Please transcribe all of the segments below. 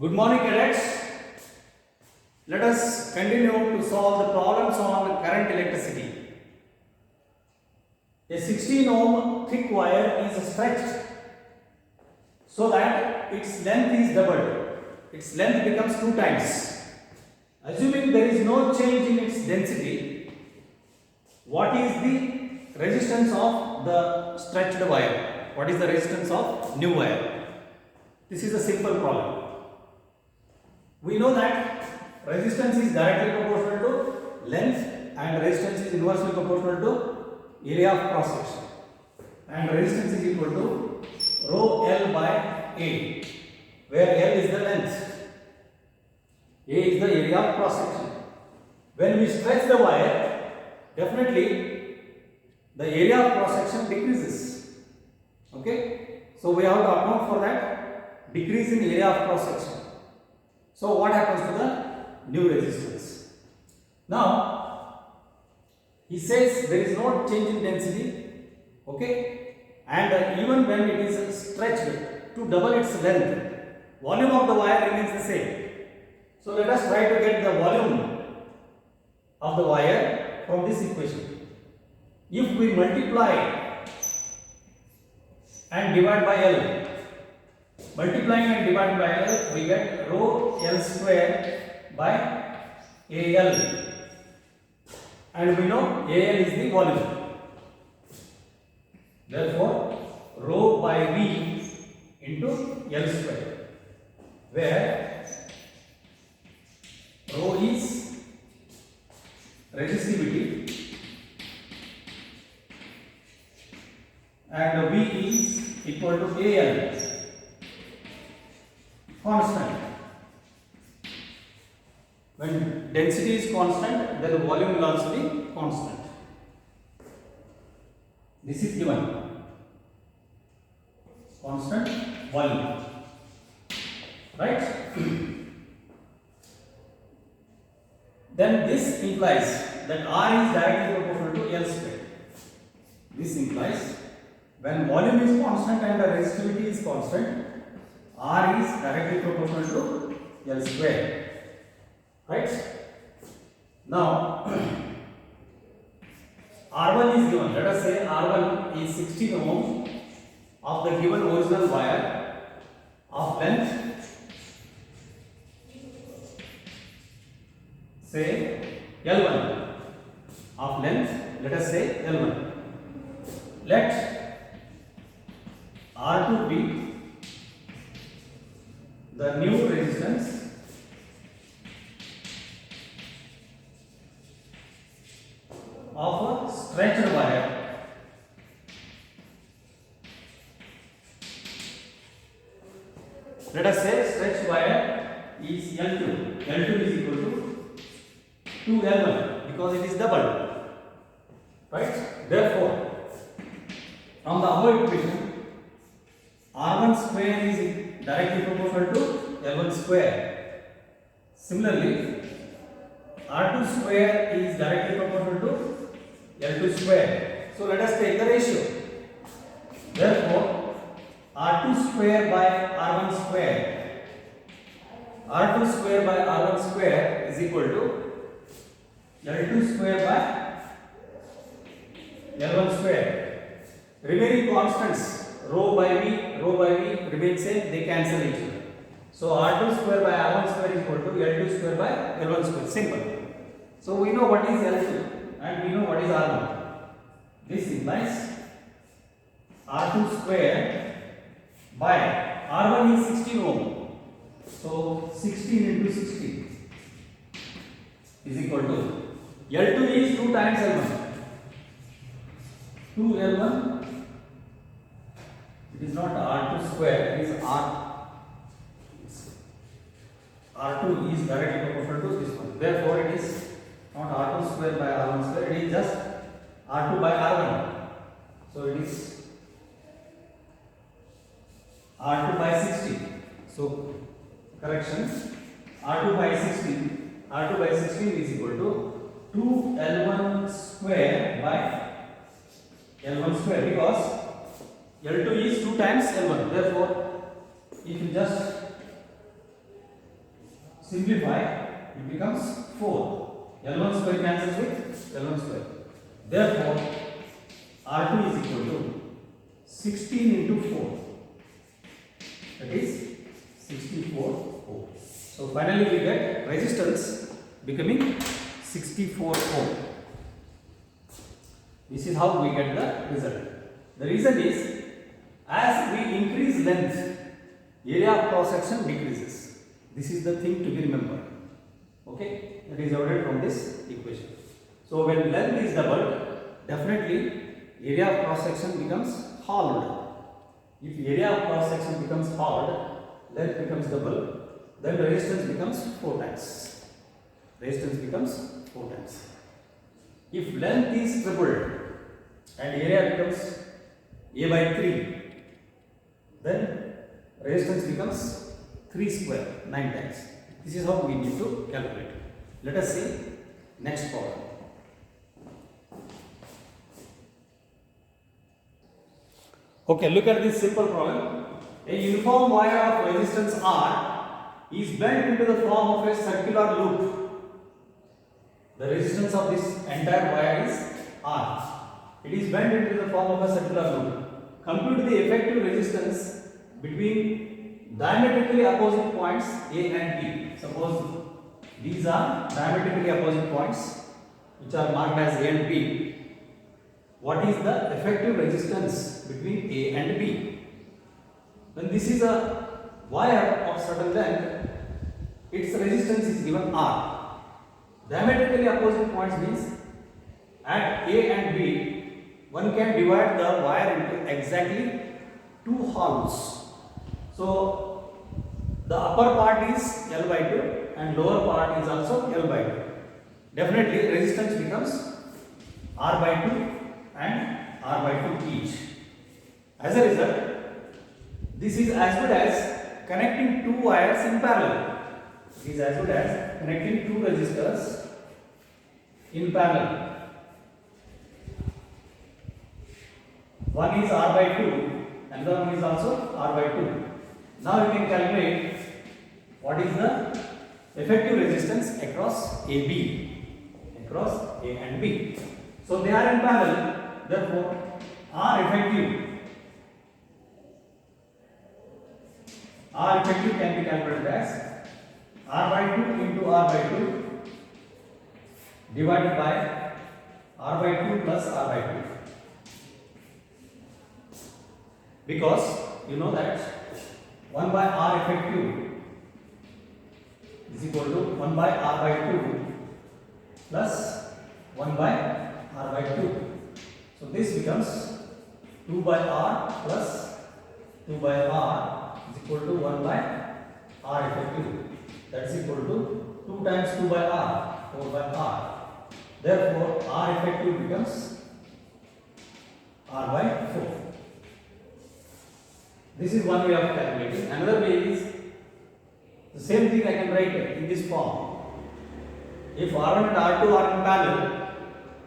Good morning, cadets. Let us continue to solve the problems on current electricity. A 16 ohm thick wire is stretched so that its length is doubled. Its length becomes 2 times. Assuming there is no change in its density, what is the resistance of the stretched wire? What is the resistance of new wire? This is a simple problem. We know that resistance is directly proportional to length and resistance is inversely proportional to area of cross section, and resistance is equal to rho L by A, where L is the length, A is the area of cross section. When we stretch the wire, definitely the area of cross section decreases. Okay, so we have to account for that decrease in area of cross section. So what happens to the new resistance? Now he says there is no change in density, okay, and even when it is stretched to double its length, volume of the wire remains the same. So let us try to get the volume of the wire from this equation. If we multiply and divide by L, multiplying and dividing by L, we get rho L square by AL, and we know AL is the volume. Therefore, rho by V into L square, where rho is resistivity and V is equal to AL, constant. When density is constant, then the volume will also be constant. This is given. Constant volume. Right? Then this implies that R is directly proportional to L square. This implies when volume is constant and the resistivity is constant, R is directly proportional to L square. Right? Now R1 is given. Let us say R1 is 16 ohms of the given original wire of length, say L1, of length, let us say L1. Let R2 be the new resistance of a stretched wire let us say stretched wire is L2. L2 is equal to 2L1 because it is doubled, right? Therefore, from the above equation, R1 square is directly proportional to L1 square. Similarly, R2 square is directly proportional to L2 square. So let us take the ratio. Therefore, R2 square by R1 square, R2 square by R1 square is equal to L2 square by L1 square. Remaining constants, rho by V remain same, they cancel each other. So R2 square by R1 square is equal to L2 square by L1 square. Simple. So we know what is L2 and we know what is R1. This implies R2 square by R1 is 16 ohm. So 16 into 16 is equal to L2 is 2 times L1. 2L1. It is not R2 square, it is R2 is directly proportional to this one. Therefore, it is not R2 square by R1 square, it is just R2 by R1. So, it is R2 by 16. So, correction, R2 by 16. R2 by 16 is equal to 2L1 square by L1 square because L2 is 2 times L1. Therefore, if you just simplify, it becomes 4. L1 square cancels with L1 square. Therefore, R2 is equal to 16 into 4. That is 64 ohm. So finally we get resistance becoming 64 ohm. This is how we get the result. The reason is, as we increase length, area of cross section decreases. This is the thing to be remembered. Okay, that is evident from this equation. So when length is doubled, definitely area of cross section becomes halved. If area of cross section becomes halved, length becomes double, then resistance becomes 4 times. Resistance becomes 4 times. If length is tripled and area becomes A by 3, then resistance becomes 3 square, 9 times. This is how we need to calculate. Let us see next problem. Okay, look at this simple problem. A uniform wire of resistance R is bent into the form of a circular loop. The resistance of this entire wire is R. It is bent into the form of a circular loop. Compute the effective resistance between diametrically opposite points A and B. Suppose these are diametrically opposite points which are marked as A and B. What is the effective resistance between A and B? When this is a wire of certain length, its resistance is given R. Diametrically opposite points means at A and B, one can divide the wire into exactly 2 halves. So the upper part is L by 2 and lower part is also L by 2. Definitely resistance becomes R by 2 and R by 2 each. As a result, this is as good as connecting 2 wires in parallel. It is as good as connecting 2 resistors in parallel. One is R by 2, another one is also R by 2. Now you can calculate what is the effective resistance across AB, across A and B. So they are in parallel, therefore R effective can be calculated as R by 2 into R by 2 divided by R by 2 plus R by 2. Because you know that 1 by R effective is equal to 1 by R by 2 plus 1 by R by 2. So this becomes 2 by R plus 2 by R is equal to 1 by R effective. That is equal to 2 times 2 by R, 4 by R. Therefore, R effective becomes R by 4. This is one way of calculating. Another way is the same thing I can write in this form. If R1 and R2 are in parallel,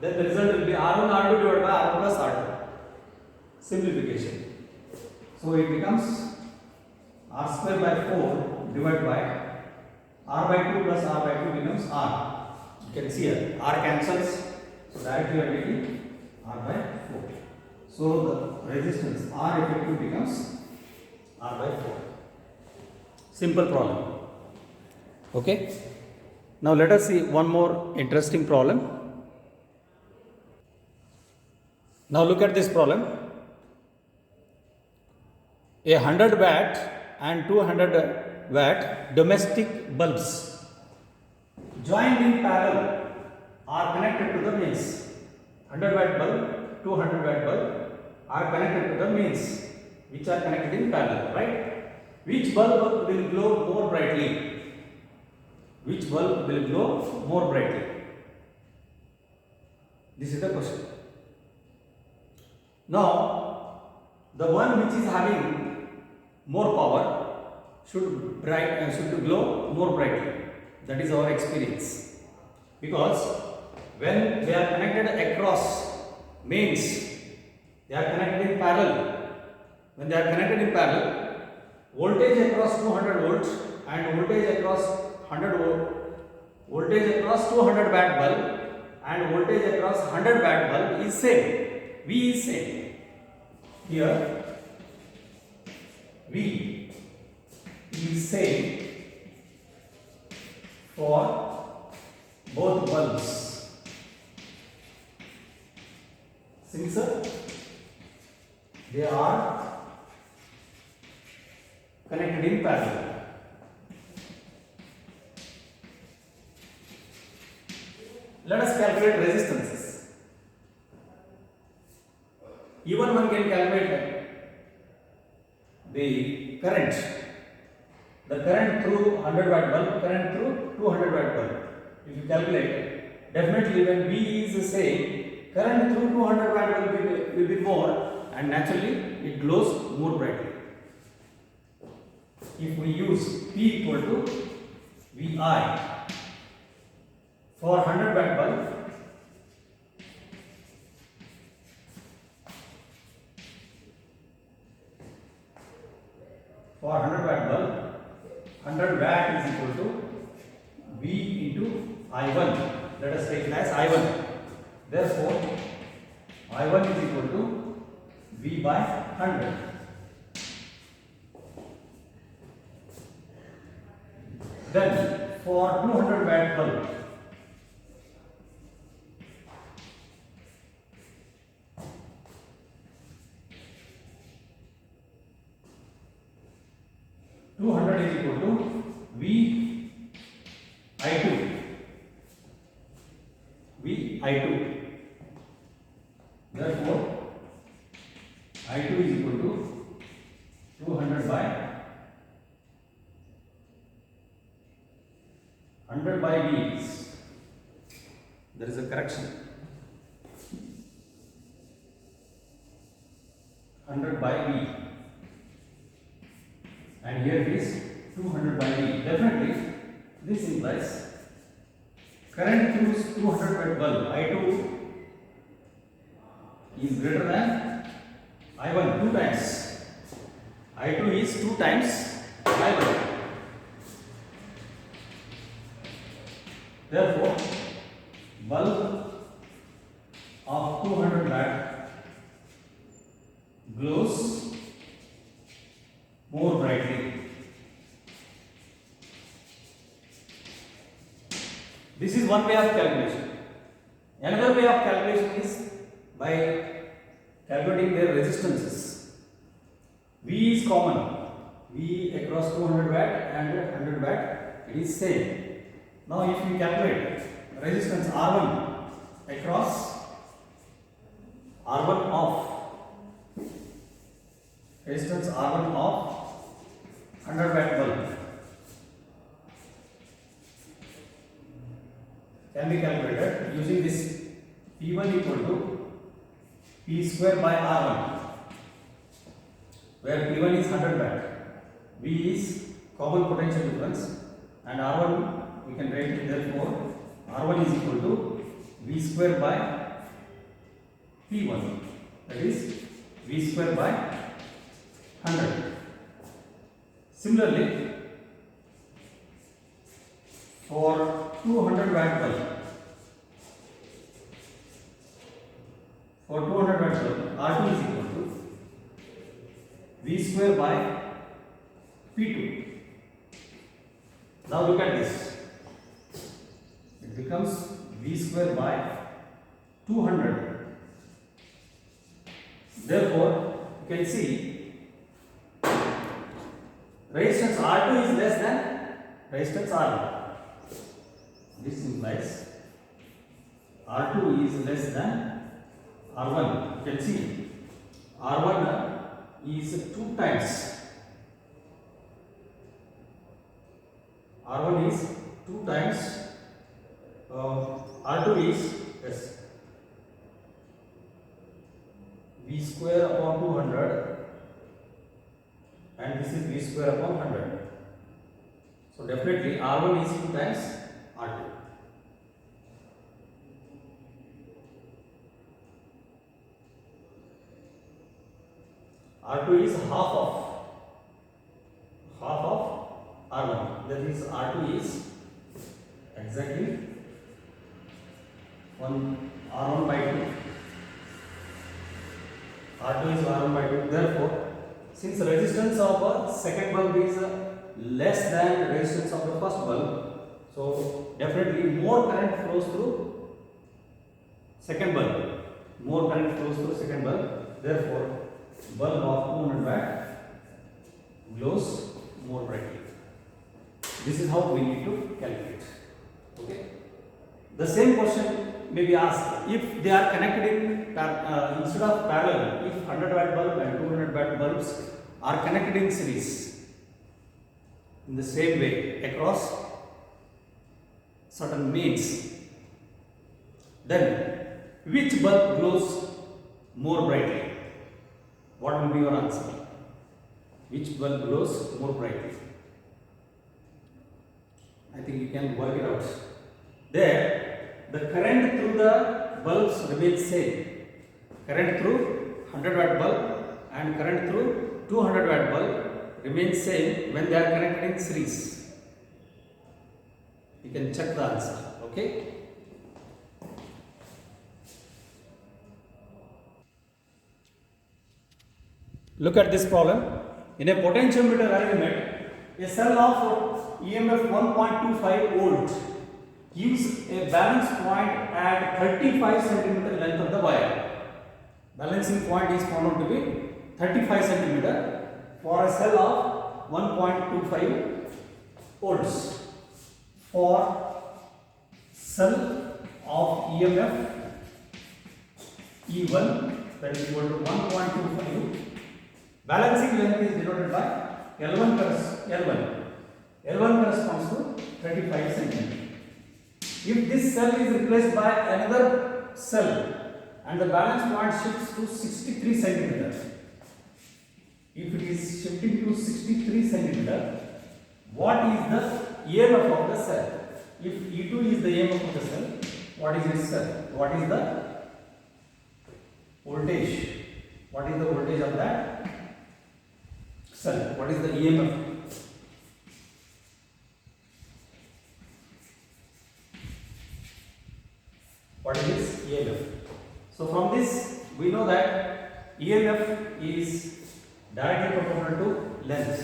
then the result will be R1 R2 divided by R1 plus R2. Simplification. So it becomes R square by 4 divided by R by 2 plus R by 2 becomes R. You can see here R cancels. So directly you are getting R by 4. So the resistance R effective becomes R by 4. Simple problem. Okay. Now let us see one more interesting problem. Now look at this problem. A 100 watt and 200 watt domestic bulbs joined in parallel are connected to the mains. 100 watt bulb, 200 watt bulb are connected to the mains, which are connected in parallel, right? Which bulb will glow more brightly? Which bulb will glow more brightly? This is the question. Now, the one which is having more power should glow more brightly. That is our experience. Because when they are connected across mains, they are connected in parallel. When they are connected in parallel, voltage across 200 volts and voltage across voltage across 200 watt bulb and voltage across 100 watt bulb is same. V is same. Here V is same for both bulbs. Since they are connected in parallel. Let us calculate resistances. Even one can calculate the current. The current through 100 watt bulb, current through 200 watt bulb. If you calculate, definitely when V is the same, current through 200 watt bulb will be more, and naturally it glows more brightly. If we use P equal to VI for 100 watt bulb, for 100 watt bulb, 100 watt is equal to V into I1. Let us take it as I1. Therefore, I1 is equal to V by 100. Then for 200 watt bulb, is equal to V I2. V I2. Therefore, I2 is equal to 200 by 100 by V is. There is a correction. 100 by V. And here it is 200 by V. Definitely, this implies current through 200 watt bulb I2 is greater than I1 2 times. I2 is 2 times I1. Therefore, bulb of 200 watt glows more brightly. This is one way of calculation. Another way of calculation is by calculating their resistances. V is common. V across 200 watt and 100 watt, it is same. Now if we calculate resistance R1 across R1 of resistance R1 of 100 watt bulb can be calculated using this P1 equal to P square by R1, where P1 is 100 watt, V is common potential difference, and R1 we can write it, therefore R1 is equal to V square by P1, that is V square by 100. Similarly, for 200 watt bulb, for 200 watt bulb, R2 is equal to V square by P2. Now look at this. It becomes V square by 200. Therefore, you can see resistance R2 is less than resistance R1. This implies R2 is less than R1. You can see R1 is 2 times. R1 is 2 times. R2 is yes, V square upon 200, and this is V square upon 100. So definitely R1 is 2 times R2. R2 is half of R1. That is R2 is exactly 1 R1 by 2. R2 is R1 by 2. Therefore, since the resistance of a second bulb is less than the resistance of the first bulb, so definitely more current flows through second bulb. More current flows through second bulb. Therefore, bulb of 200 watt glows more brightly. This is how we need to calculate. Okay. The same question may be asked if they are connected in instead of parallel. If 100 watt bulb and 200 watt bulbs are connected in series in the same way across certain means, then which bulb glows more brightly? What will be your answer? Which bulb glows more brightly? I think you can work it out. There, the current through the bulbs remains same. Current through 100 watt bulb and current through 200 watt bulb remains same when they are connected in series. You can check the answer. Okay. Look at this problem. In a potentiometer arrangement, a cell of EMF 1.25 volt gives a balance point at 35 cm length of the wire. Balancing point is found out to be 35 cm for a cell of 1.25 volts. For cell of EMF E1, that is equal to 1.25, balancing length is denoted by L1 corresponds to 35 cm. If this cell is replaced by another cell and the balance point shifts to 63 cm, if it is shifting to 63 cm, what is the EMF of the cell? If E2 is the EMF of the cell, what is its cell? What is the voltage? What is the voltage of that cell? What is the EMF? What is its EMF? So from this we know that EMF is directly proportional to length.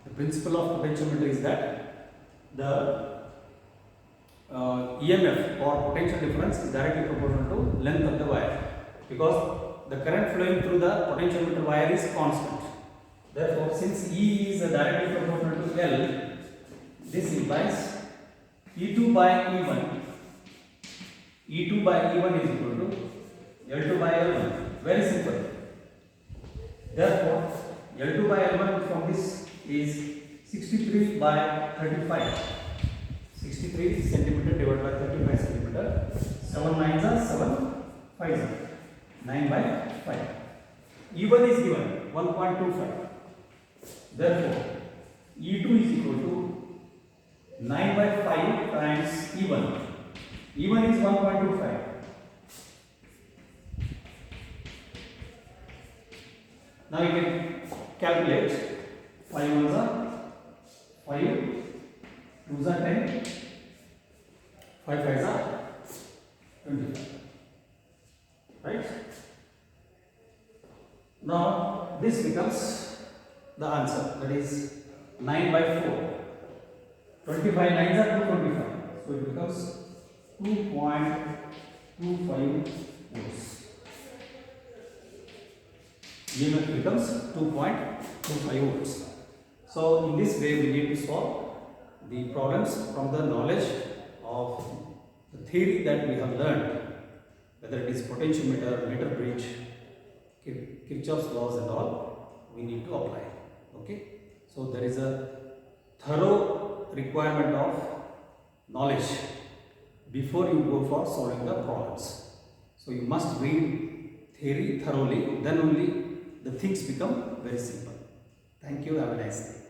The principle of potentiometer is that the EMF or potential difference is directly proportional to length of the wire, because the current flowing through the potentiometer wire is constant. Therefore, since E is directly proportional to L, this implies E2 by E1. E2 by E1 is equal to L2 by L1. Very simple. Therefore, L2 by L1 from this is 63 by 35. 63 centimeter divided by 35 centimeter. 7 9s are 7 5s are 9 by 5. E1 is given 1.25. Therefore, E2 is equal to 9 by 5 times E1. E1 is 1.25. Now you can calculate 5 1s are 5, 2s are 10, 5 5s are 25. Right? Now this becomes the answer, that is 9 by 4. 25 9s are 225. So it becomes 2.25 volts. EMF becomes 2.25 volts. So in this way we need to solve the problems from the knowledge of the theory that we have learned, whether it is potentiometer, meter bridge, Kirchhoff's laws and all, we need to apply. Okay. So there is a thorough requirement of knowledge before you go for solving the problems. So you must read theory thoroughly, then only the things become very simple. Thank you. Have a nice day.